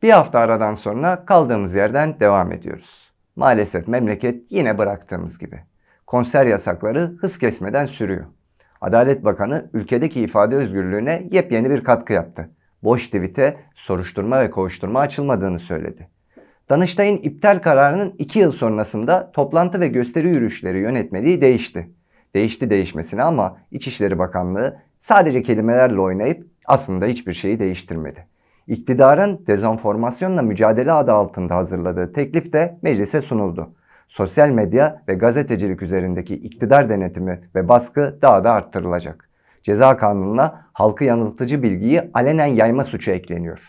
Bir hafta aradan sonra kaldığımız yerden devam ediyoruz. Maalesef memleket yine bıraktığımız gibi. Konser yasakları hız kesmeden sürüyor. Adalet Bakanı ülkedeki ifade özgürlüğüne yepyeni bir katkı yaptı. Boş tweet'e soruşturma ve kovuşturma açılmadığını söyledi. Danıştay'ın iptal kararının 2 yıl sonrasında toplantı ve gösteri yürüyüşleri yönetmeliği değişti. Değişti değişmesine ama İçişleri Bakanlığı sadece kelimelerle oynayıp aslında hiçbir şeyi değiştirmedi. İktidarın dezenformasyonla mücadele adı altında hazırladığı teklif de meclise sunuldu. Sosyal medya ve gazetecilik üzerindeki iktidar denetimi ve baskı daha da arttırılacak. Ceza kanununa halkı yanıltıcı bilgiyi alenen yayma suçu ekleniyor.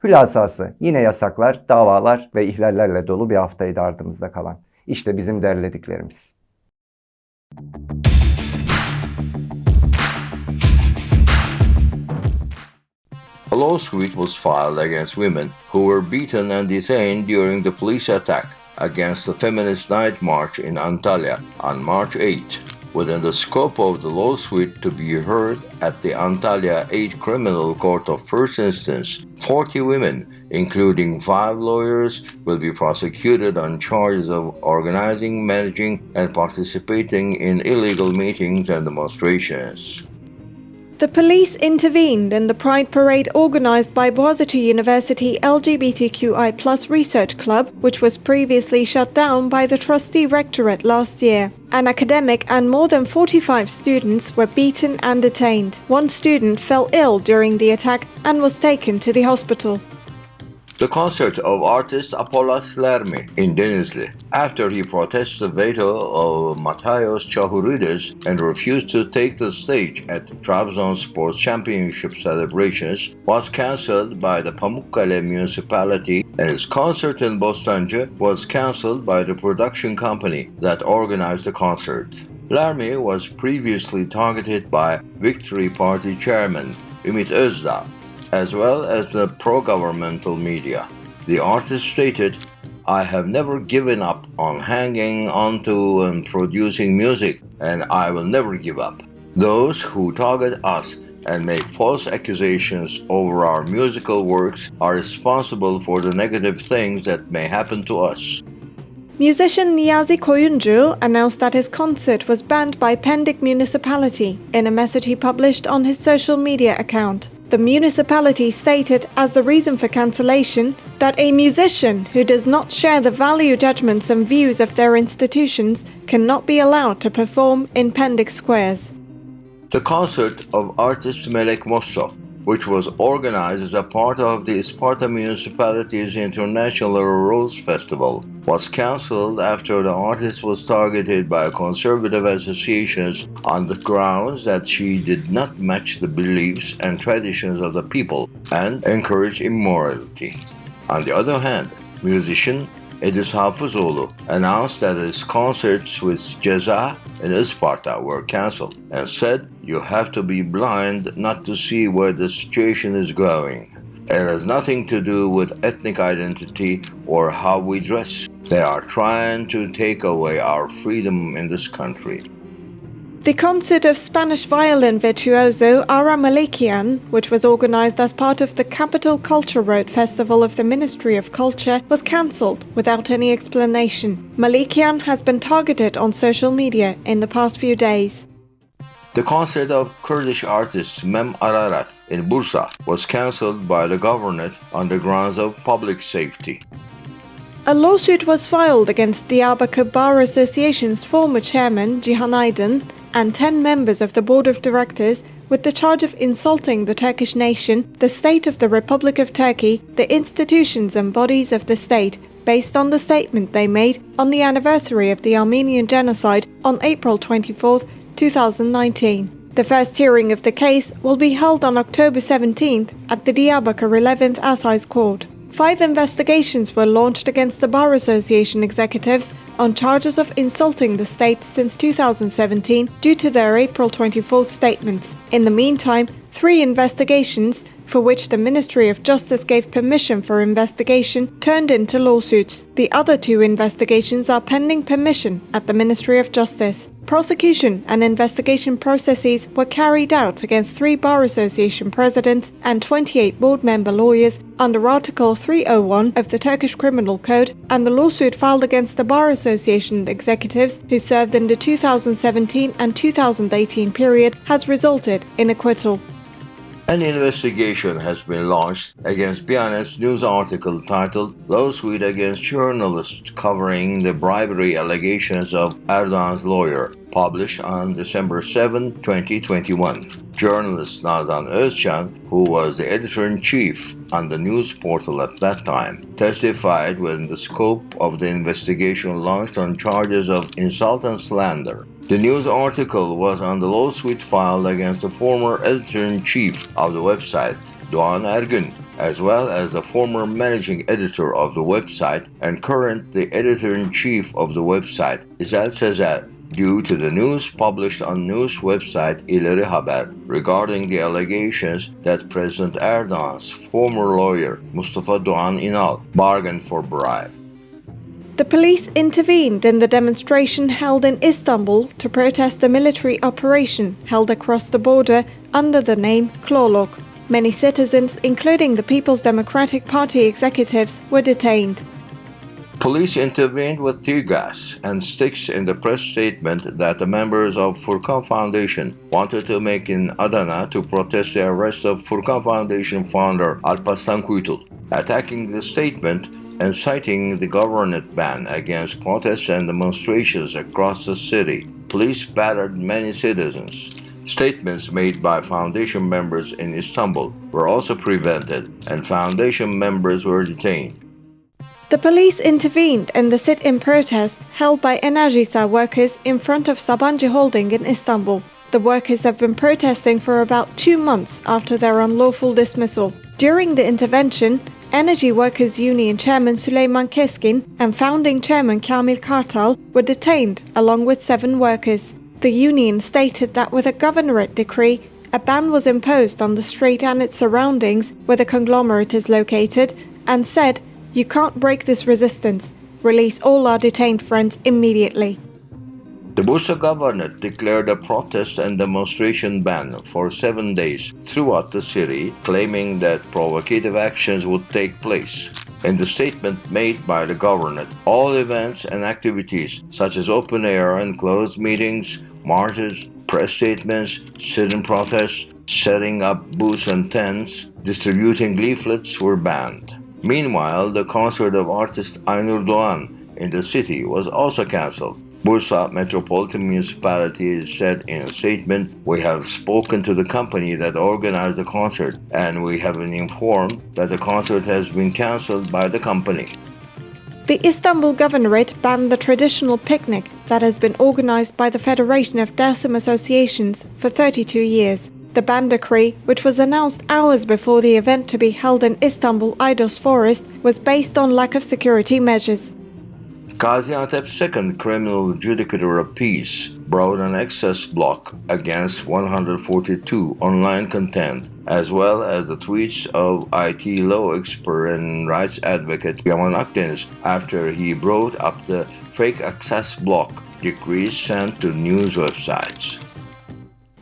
Hülasası yine yasaklar, davalar ve ihlallerle dolu bir haftaydı ardımızda kalan. İşte bizim derlediklerimiz. A lawsuit was filed against women who were beaten and detained during the police attack against the Feminist Night March in Antalya on March 8. Within the scope of the lawsuit to be heard at the Antalya 8 Criminal Court of First Instance, 40 women, including 5 lawyers, will be prosecuted on charges of organizing, managing, and participating in illegal meetings and demonstrations. The police intervened in the Pride Parade organized by Boğaziçi University LGBTQI+ Research Club, which was previously shut down by the trustee rectorate last year. An academic and more than 45 students were beaten and detained. One student fell ill during the attack and was taken to the hospital. The concert of artist Apolas Lermi in Denizli, after he protested the veto of Matayos Çahurides and refused to take the stage at Trabzon Sports Championship celebrations, was cancelled by the Pamukkale municipality, and his concert in Bostancı was cancelled by the production company that organized the concert. Lermi was previously targeted by Victory Party chairman Ümit Özdağ, as well as the pro-governmental media. The artist stated, "I have never given up on hanging onto and producing music, and I will never give up. Those who target us and make false accusations over our musical works are responsible for the negative things that may happen to us." Musician Niyazi Koyuncu announced that his concert was banned by Pendik municipality in a message he published on his social media account. The municipality stated as the reason for cancellation that a musician who does not share the value judgments and views of their institutions cannot be allowed to perform in Pendik squares. The concert of artist Melek Mosso, which was organized as a part of the Isparta municipality's International Rose Festival, was cancelled after the artist was targeted by conservative associations on the grounds that she did not match the beliefs and traditions of the people and encourage immorality. On the other hand, musician Edis Hafızoğlu announced that his concerts with Ceza in Isparta were cancelled and said, "You have to be blind not to see where the situation is going. It has nothing to do with ethnic identity or how we dress. They are trying to take away our freedom in this country." The concert of Spanish violin virtuoso Ara Malikian, which was organized as part of the Capital Culture Road Festival of the Ministry of Culture, was cancelled without any explanation. Malikian has been targeted on social media in the past few days. The concert of Kurdish artist Mem Ararat in Bursa was cancelled by the government on the grounds of public safety. A lawsuit was filed against Diyarbakır Bar Association's former chairman Cihan Aydın and 10 members of the board of directors with the charge of insulting the Turkish nation, the state of the Republic of Turkey, the institutions and bodies of the state, based on the statement they made on the anniversary of the Armenian genocide on April 24, 2019. The first hearing of the case will be held on October 17th at the Diyarbakır 11th Assize Court. 5 investigations were launched against the Bar Association executives on charges of insulting the state since 2017 due to their April 24 statements. In the meantime, 3 investigations, for which the Ministry of Justice gave permission for investigation, turned into lawsuits. The other 2 investigations are pending permission at the Ministry of Justice. Prosecution and investigation processes were carried out against 3 Bar Association presidents and 28 board member lawyers under Article 301 of the Turkish Criminal Code, and the lawsuit filed against the Bar Association executives who served in the 2017 and 2018 period has resulted in acquittal. An investigation has been launched against Biyanet's news article titled "Lawsuit Against Journalists Covering the Bribery Allegations of Erdogan's Lawyer," published on December 7, 2021. Journalist Nazan Özcan, who was the editor-in-chief on the news portal at that time, testified when the scope of the investigation launched on charges of insult and slander. The news article was on the lawsuit filed against the former editor-in-chief of the website, Doğan Ergün, as well as the former managing editor of the website and current the editor-in-chief of the website, İzel Sezer, due to the news published on news website İleri Haber regarding the allegations that President Erdogan's former lawyer, Mustafa Doğan İnal, bargained for bribe. The police intervened in the demonstration held in Istanbul to protest the military operation held across the border under the name Klolok. Many citizens, including the People's Democratic Party executives, were detained. Police intervened with tear gas and sticks in the press statement that the members of Furkan Foundation wanted to make in Adana to protest the arrest of Furkan Foundation founder Alparslan Kuytul, attacking the statement and citing the government ban against protests and demonstrations across the city. Police battered many citizens. Statements made by foundation members in Istanbul were also prevented, and foundation members were detained. The police intervened in the sit-in protest held by Enerjisa workers in front of Sabancı Holding in Istanbul. The workers have been protesting for about 2 months after their unlawful dismissal. During the intervention, Energy Workers Union Chairman Süleyman Keskin and founding Chairman Kamil Kartal were detained along with 7 workers. The union stated that with a governorate decree, a ban was imposed on the street and its surroundings where the conglomerate is located, and said, "You can't break this resistance. Release all our detained friends immediately." The Bursa governorate declared a protest and demonstration ban for 7 days throughout the city, claiming that provocative actions would take place. In the statement made by the governorate, all events and activities such as open air and closed meetings, marches, press statements, sit-in protests, setting up booths and tents, distributing leaflets were banned. Meanwhile, the concert of artist Aynur Doğan in the city was also cancelled. Bursa Metropolitan Municipality said in a statement, "We have spoken to the company that organized the concert, and we have been informed that the concert has been cancelled by the company." The Istanbul Governorate banned the traditional picnic that has been organized by the Federation of Dersim Associations for 32 years. The ban decree, which was announced hours before the event to be held in Istanbul Aydos Forest, was based on lack of security measures. Gaziantep Second Criminal Judicature of Peace brought an access block against 142 online content, as well as the tweets of IT law expert and rights advocate Yaman Akdeniz after he brought up the fake access block decrees sent to news websites.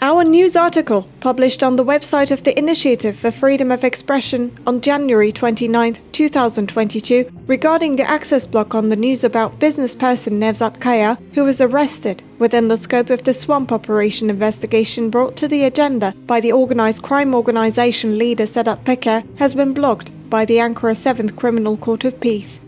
Our news article, published on the website of the Initiative for Freedom of Expression on January 29, 2022, regarding the access block on the news about businessperson Nevzat Kaya, who was arrested within the scope of the Swamp Operation investigation brought to the agenda by the organized crime organization leader Sedat Peker, has been blocked by the Ankara 7th Criminal Court of Peace.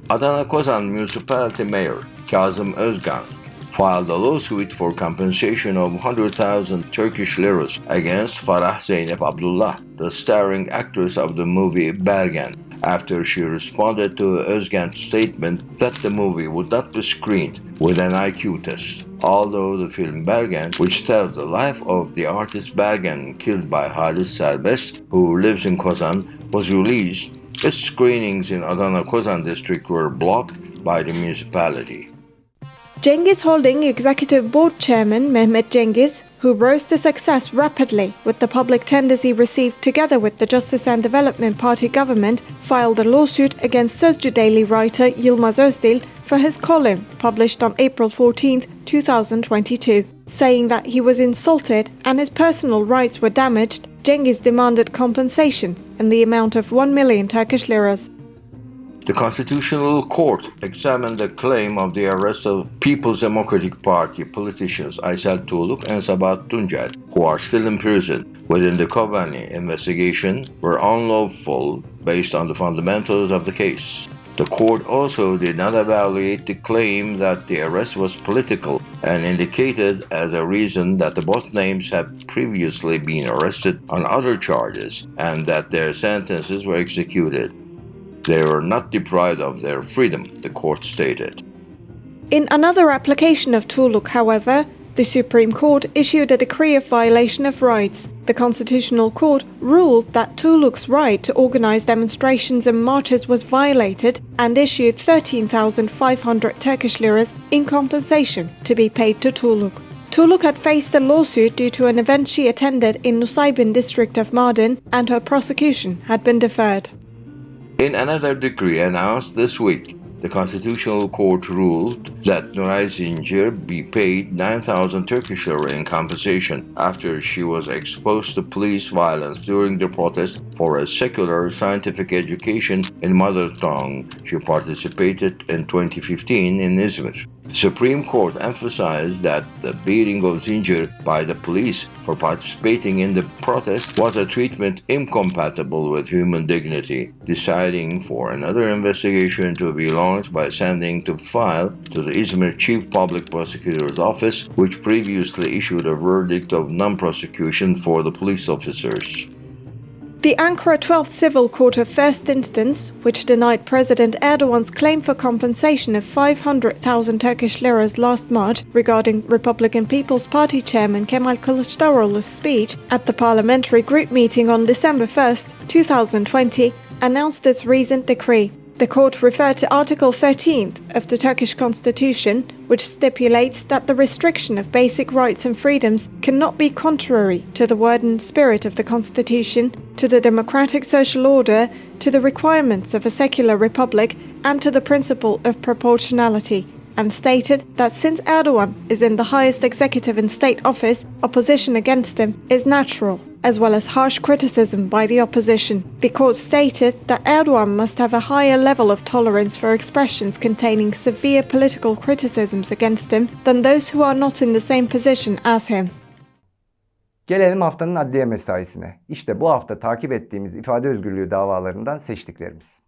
Adana Kozan Municipality Mayor Kazım Özgan filed a lawsuit for compensation of 100,000 Turkish liras against Farah Zeynep Abdullah, the starring actress of the movie Bergen, after she responded to Özgan's statement that the movie would not be screened with an IQ test. Although the film Bergen, which tells the life of the artist Bergen killed by Halis Serbest, who lives in Kozan, was released, its screenings in Adana Kozan district were blocked by the municipality. Cengiz Holding Executive Board Chairman Mehmet Cengiz, who rose to success rapidly with the public tenders he received together with the Justice and Development Party government, filed a lawsuit against Sözcü Daily writer Yılmaz Özdil for his column published on April 14, 2022. Saying that he was insulted and his personal rights were damaged, Cengiz demanded compensation in the amount of 1 million Turkish liras. The Constitutional Court examined the claim of the arrest of People's Democratic Party politicians Aysel Tuğluk and Sabahat Tuncel, who are still in prison within the Kobani investigation, were unlawful based on the fundamentals of the case. The court also did not evaluate the claim that the arrest was political and indicated as a reason that both names had previously been arrested on other charges and that their sentences were executed. They were not deprived of their freedom, the court stated. In another application of Tuğluk, however, the Supreme Court issued a decree of violation of rights. The Constitutional Court ruled that Tuğluk's right to organize demonstrations and marches was violated and issued 13,500 Turkish liras in compensation to be paid to Tuğluk. Tuğluk had faced a lawsuit due to an event she attended in Nusaybin district of Mardin, and her prosecution had been deferred. In another decree announced this week, the Constitutional Court ruled that Nuray Zincir be paid 9,000 Turkish lira in compensation after she was exposed to police violence during the protest for a secular scientific education in mother tongue she participated in 2015 in Izmir. The Supreme Court emphasized that the beating of Zincir by the police for participating in the protest was a treatment incompatible with human dignity, deciding for another investigation to be launched by sending to file to the Izmir Chief Public Prosecutor's Office, which previously issued a verdict of non-prosecution for the police officers. The Ankara 12th Civil Court of First Instance, which denied President Erdogan's claim for compensation of 500,000 Turkish liras last March regarding Republican People's Party chairman Kemal Kılıçdaroğlu's speech at the parliamentary group meeting on December 1, 2020, announced this recent decree. The court referred to Article 13 of the Turkish Constitution, which stipulates that the restriction of basic rights and freedoms cannot be contrary to the word and spirit of the Constitution, to the democratic social order, to the requirements of a secular republic, and to the principle of proportionality, and stated that since Erdogan is in the highest executive and state office, opposition against him is natural, as well as harsh criticism by the opposition. The court stated that Erdogan must have a higher level of tolerance for expressions containing severe political criticisms against him than those who are not in the same position as him. Gelelim haftanın adliye mesaisine. İşte bu hafta takip ettiğimiz ifade özgürlüğü davalarından seçtiklerimiz.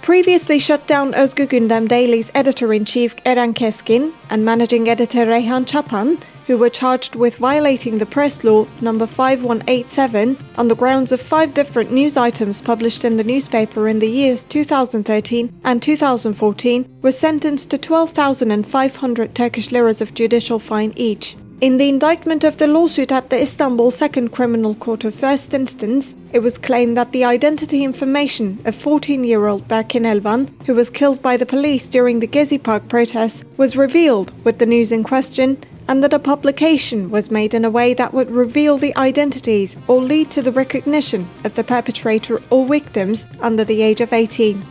Previously shut down Özgür Gündem Daily's editor-in-chief Eren Keskin and managing editor Reyhan Çapan, who were charged with violating the press law number 5187 on the grounds of 5 different news items published in the newspaper in the years 2013 and 2014, were sentenced to 12,500 Turkish liras of judicial fine each. In the indictment of the lawsuit at the Istanbul Second Criminal Court of First Instance, it was claimed that the identity information of 14-year-old Berkin Elvan, who was killed by the police during the Gezi Park protests, was revealed with the news in question, and that a publication was made in a way that would reveal the identities or lead to the recognition of the perpetrator or victims under the age of 18.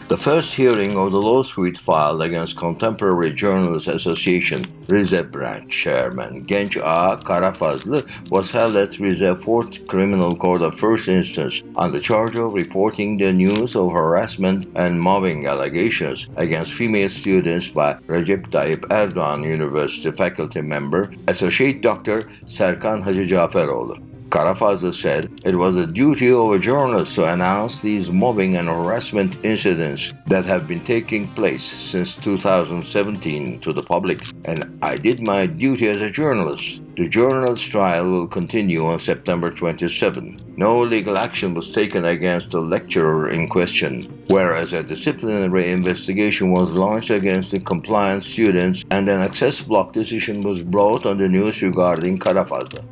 The first hearing of the lawsuit filed against Contemporary Journalists Association Rize Branch Chairman Genç Ağa Karafazlı was held at Rize 4th Criminal Court of First Instance on the charge of reporting the news of harassment and mobbing allegations against female students by Recep Tayyip Erdoğan University faculty member, Associate Dr. Serkan Hacı Caferoğlu. Karafazlı said it was the duty of a journalist to announce these mobbing and harassment incidents that have been taking place since 2017 to the public, and I did my duty as a journalist. The journalist's trial will continue on September 27. No legal action was taken against the lecturer in question, whereas a disciplinary investigation was launched against the compliant students and an access block decision was brought on the news regarding Karafazlı.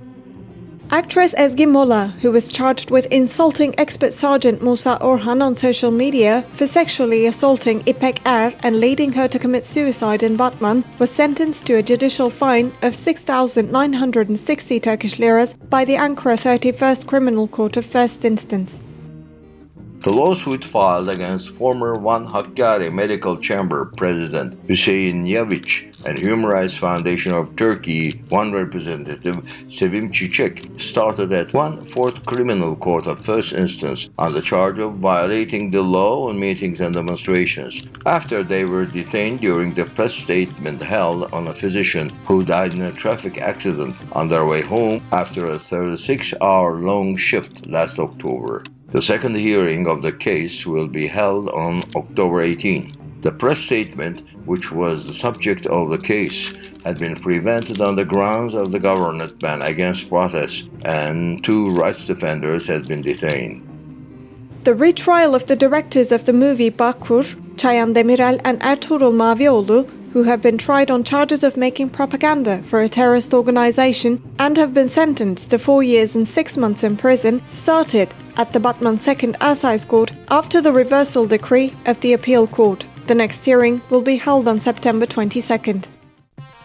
Actress Ezgi Mola, who was charged with insulting Expert Sergeant Musa Orhan on social media for sexually assaulting İpek Er and leading her to commit suicide in Batman, was sentenced to a judicial fine of 6,960 Turkish liras by the Ankara 31st Criminal Court of First Instance. The lawsuit filed against former Van Hakkari Medical Chamber President Hüseyin Yaviç and Human Rights Foundation of Turkey, one representative, Sevim Çiçek, started at 1/4 Criminal Court of First Instance on the charge of violating the law on meetings and demonstrations after they were detained during the press statement held on a physician who died in a traffic accident on their way home after a 36-hour-long shift last October. The second hearing of the case will be held on October 18. The press statement, which was the subject of the case, had been prevented on the grounds of the government ban against protests, and 2 rights defenders had been detained. The retrial of the directors of the movie Bakur, Çayan Demirel and Ertuğrul Mavioğlu, who have been tried on charges of making propaganda for a terrorist organization and have been sentenced to 4 years and 6 months in prison, started at the Batman 2nd Assize Court after the reversal decree of the appeal court. The next hearing will be held on September 22nd.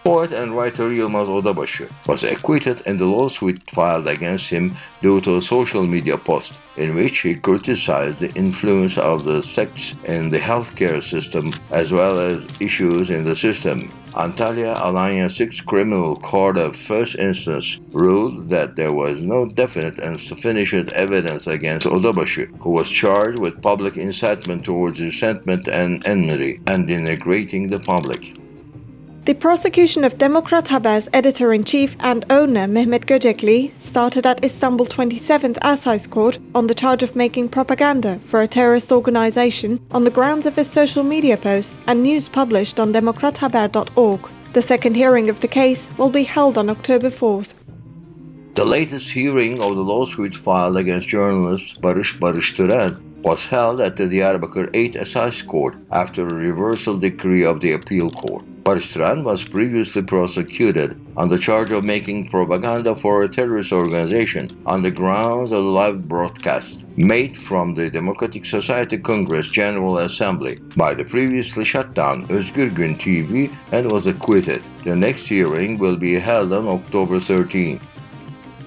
Poet and writer Yılmaz Odabaşı was acquitted in the lawsuit filed against him due to a social media post in which he criticized the influence of the sects in the healthcare system as well as issues in the system. Antalya Alanya 6 Criminal Court of First Instance ruled that there was no definite and sufficient evidence against Odabaşı, who was charged with public incitement towards resentment and enmity and denigrating the public. The prosecution of Demokrat Haber's editor-in-chief and owner Mehmet Göcekli started at Istanbul 27th Assize Court on the charge of making propaganda for a terrorist organization on the grounds of his social media posts and news published on demokrathaber.org. The second hearing of the case will be held on October 4th. The latest hearing of the lawsuit filed against journalist Barış Barıştıran was held at the Diyarbakır 8 Assize Court after a reversal decree of the appeal court. Barıştıran was previously prosecuted on the charge of making propaganda for a terrorist organization on the grounds of the live broadcast made from the Democratic Society Congress General Assembly by the previously shut down Özgür Gün TV and was acquitted. The next hearing will be held on October 13.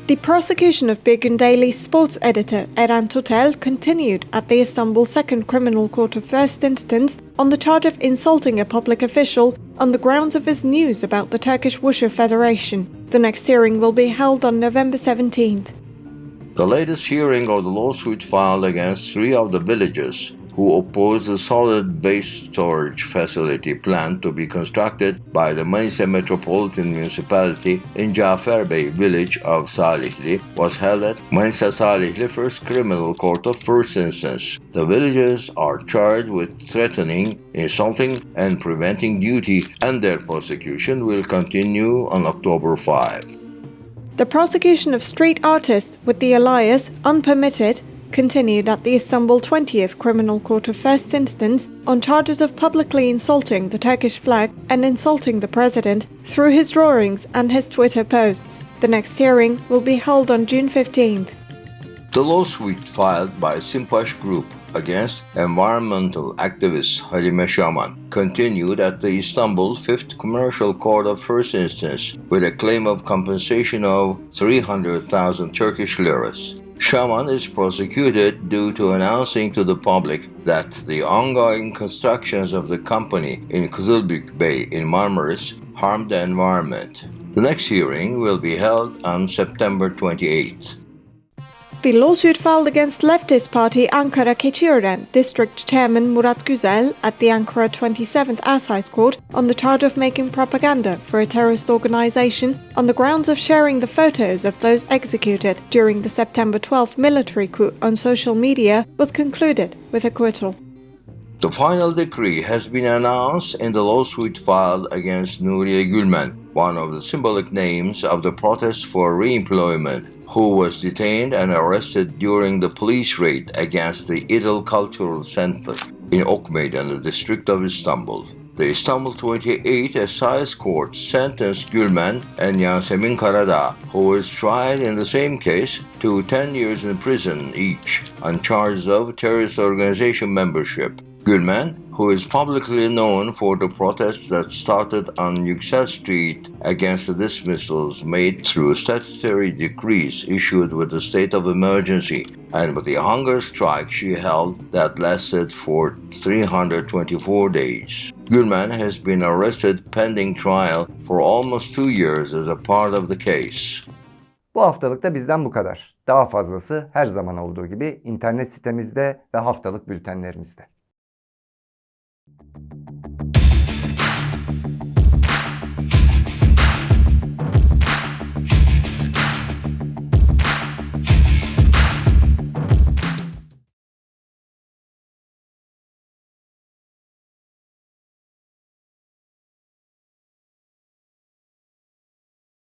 The prosecution of Bir Gün Daily sports editor Eren Tutel continued at the Istanbul 2nd Criminal Court of First Instance on the charge of insulting a public official on the grounds of his news about the Turkish Wushu Federation. The next hearing will be held on November 17th. The latest hearing of the lawsuit filed against 3 of the villagers who opposed the solid waste storage facility planned to be constructed by the Manisa Metropolitan Municipality in Caferbey village of Salihli was held at Manisa Salihli First Criminal Court of First Instance. The villagers are charged with threatening, insulting, and preventing duty, and their prosecution will continue on October 5. The prosecution of street artists with the alias Unpermitted continued at the Istanbul 20th Criminal Court of First Instance on charges of publicly insulting the Turkish flag and insulting the president through his drawings and his Twitter posts. The next hearing will be held on June 15th. The lawsuit filed by Simpaş Group against environmental activist Halime Şaman continued at the Istanbul 5th Commercial Court of First Instance with a claim of compensation of 300,000 Turkish liras. Şaman is prosecuted due to announcing to the public that the ongoing constructions of the company in Kızılbük Bay in Marmaris harmed the environment. The next hearing will be held on September 28th. The lawsuit filed against leftist party Ankara Keçiören District Chairman Murat Güzel at the Ankara 27th Assize Court on the charge of making propaganda for a terrorist organization on the grounds of sharing the photos of those executed during the September 12th military coup on social media was concluded with acquittal. The final decree has been announced in the lawsuit filed against Nuriye Gülmen, one of the symbolic names of the protest for re-employment, who was detained and arrested during the police raid against the İdil Cultural Center in Ok Meydan, the district of Istanbul. The Istanbul 28 Assize Court sentenced Gülmen and Yasemin Karadağ, who is tried in the same case, to 10 years in prison each on charges of terrorist organization membership. Gülmen, who is publicly known for the protests that started on Yüksel Street against the dismissals made through statutory decrees issued with the state of emergency and with the hunger strike she held that lasted for 324 days. Gülmen has been arrested pending trial for almost 2 years as a part of the case. Bu haftalıkta bizden bu kadar. Daha fazlası her zaman olduğu gibi internet sitemizde ve haftalık bültenlerimizde.